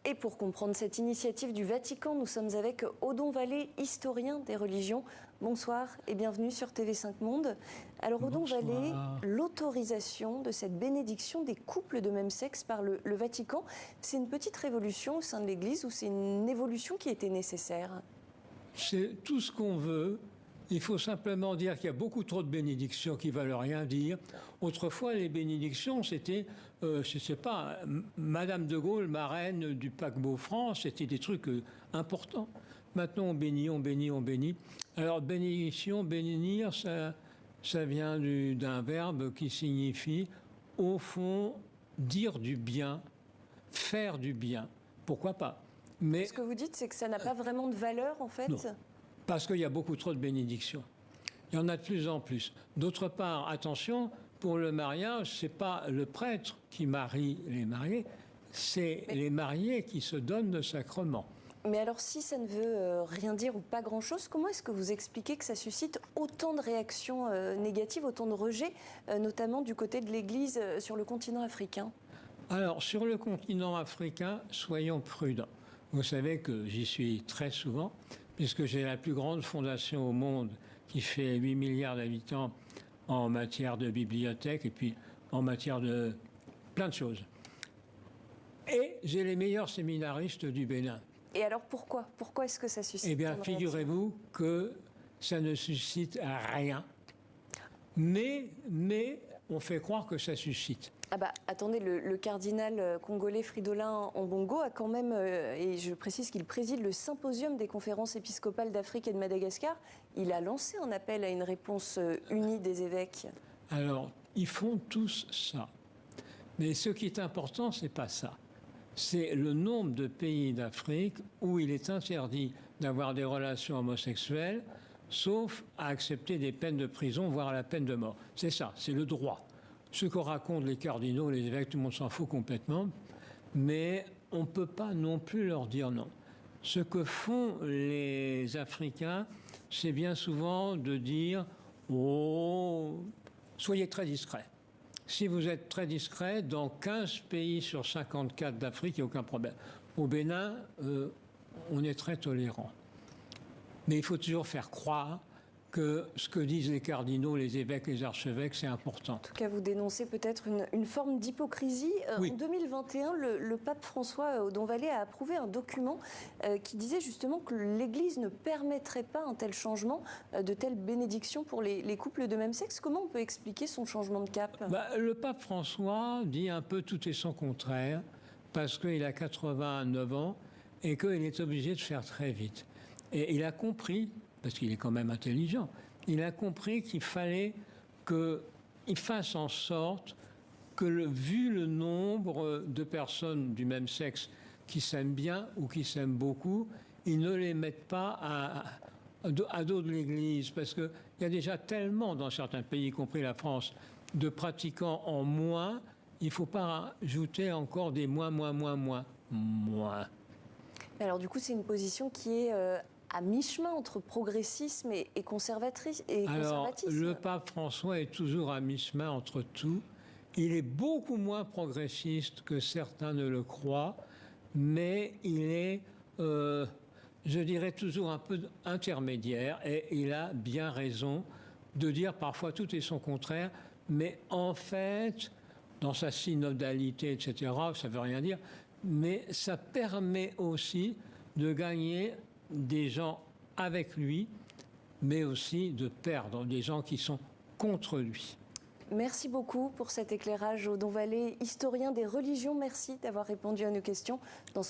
Et pour comprendre cette initiative du Vatican, nous sommes avec Odon Vallée, historien des religions. Bonsoir et bienvenue sur TV5 Monde. Alors Odon Vallée, l'autorisation de cette bénédiction des couples de même sexe par le Vatican, c'est une petite révolution au sein de l'Église ou c'est une évolution qui était nécessaire? C'est tout ce qu'on veut. Il faut simplement dire qu'il y a beaucoup trop de bénédictions qui ne veulent rien dire. Autrefois, les bénédictions, c'était, je ne sais pas, Madame de Gaulle, marraine du paquebot France, c'était des trucs importants. Maintenant, on bénit, on bénit, on bénit. Alors, bénédiction, bénir, ça vient d'un verbe qui signifie, au fond, dire du bien, faire du bien. Pourquoi pas? Mais ce que vous dites, c'est que ça n'a pas vraiment de valeur, en fait? Non. Parce qu'il y a beaucoup trop de bénédictions. Il y en a de plus en plus. D'autre part, attention, pour le mariage, ce n'est pas le prêtre qui marie les mariés, c'est les mariés qui se donnent le sacrement. Mais alors, si ça ne veut rien dire ou pas grand-chose, comment est-ce que vous expliquez que ça suscite autant de réactions négatives, autant de rejets, notamment du côté de l'Église sur le continent africain? Alors, sur le continent africain, soyons prudents. Vous savez que j'y suis très souvent, puisque j'ai la plus grande fondation au monde qui fait 8 milliards d'habitants en matière de bibliothèque et puis en matière de plein de choses. Et j'ai les meilleurs séminaristes du Bénin. Et alors pourquoi? Pourquoi est-ce que ça suscite? Eh bien, figurez-vous que ça ne suscite rien, mais on fait croire que ça suscite. Ah bah attendez, le cardinal congolais Fridolin Ambongo a quand même, et je précise qu'il préside le symposium des conférences épiscopales d'Afrique et de Madagascar, il a lancé un appel à une réponse unie des évêques. Alors, ils font tous ça. Mais ce qui est important, c'est pas ça. C'est le nombre de pays d'Afrique où il est interdit d'avoir des relations homosexuelles, sauf à accepter des peines de prison, voire la peine de mort. C'est ça, c'est le droit. Ce que racontent les cardinaux, les évêques, tout le monde s'en fout complètement. Mais on ne peut pas non plus leur dire non. Ce que font les Africains, c'est bien souvent de dire « Oh, soyez très discrets ». Si vous êtes très discret, dans 15 pays sur 54 d'Afrique, il n'y a aucun problème. Au Bénin, on est très tolérant. Mais il faut toujours faire croire que ce que disent les cardinaux, les évêques, les archevêques, c'est important. En tout cas, vous dénoncez peut-être une forme d'hypocrisie. Oui. En 2021, le pape François Odon Vallée a approuvé un document qui disait justement que l'Église ne permettrait pas un tel changement, de telles bénédictions pour les couples de même sexe. Comment on peut expliquer son changement de cap? Le pape François dit un peu tout et son contraire, parce qu'il a 89 ans et qu'il est obligé de faire très vite. Et il a compris, parce qu'il est quand même intelligent, il a compris qu'il fallait qu'il fasse en sorte que, vu le nombre de personnes du même sexe qui s'aiment bien ou qui s'aiment beaucoup, ils ne les mettent pas à dos de l'Église. Parce qu'il y a déjà tellement, dans certains pays, y compris la France, de pratiquants en moins, il ne faut pas ajouter encore des moins. Alors du coup, c'est une position qui est à mi-chemin entre progressisme et conservatisme. Alors, le pape François est toujours à mi-chemin entre tout. Il est beaucoup moins progressiste que certains ne le croient, mais il est, je dirais, toujours un peu intermédiaire, et il a bien raison de dire parfois tout et son contraire, mais en fait, dans sa synodalité, etc., ça ne veut rien dire, mais ça permet aussi de gagner des gens avec lui, mais aussi de perdre des gens qui sont contre lui. Merci beaucoup pour cet éclairage, Odon Vallée, historien des religions. Merci d'avoir répondu à nos questions.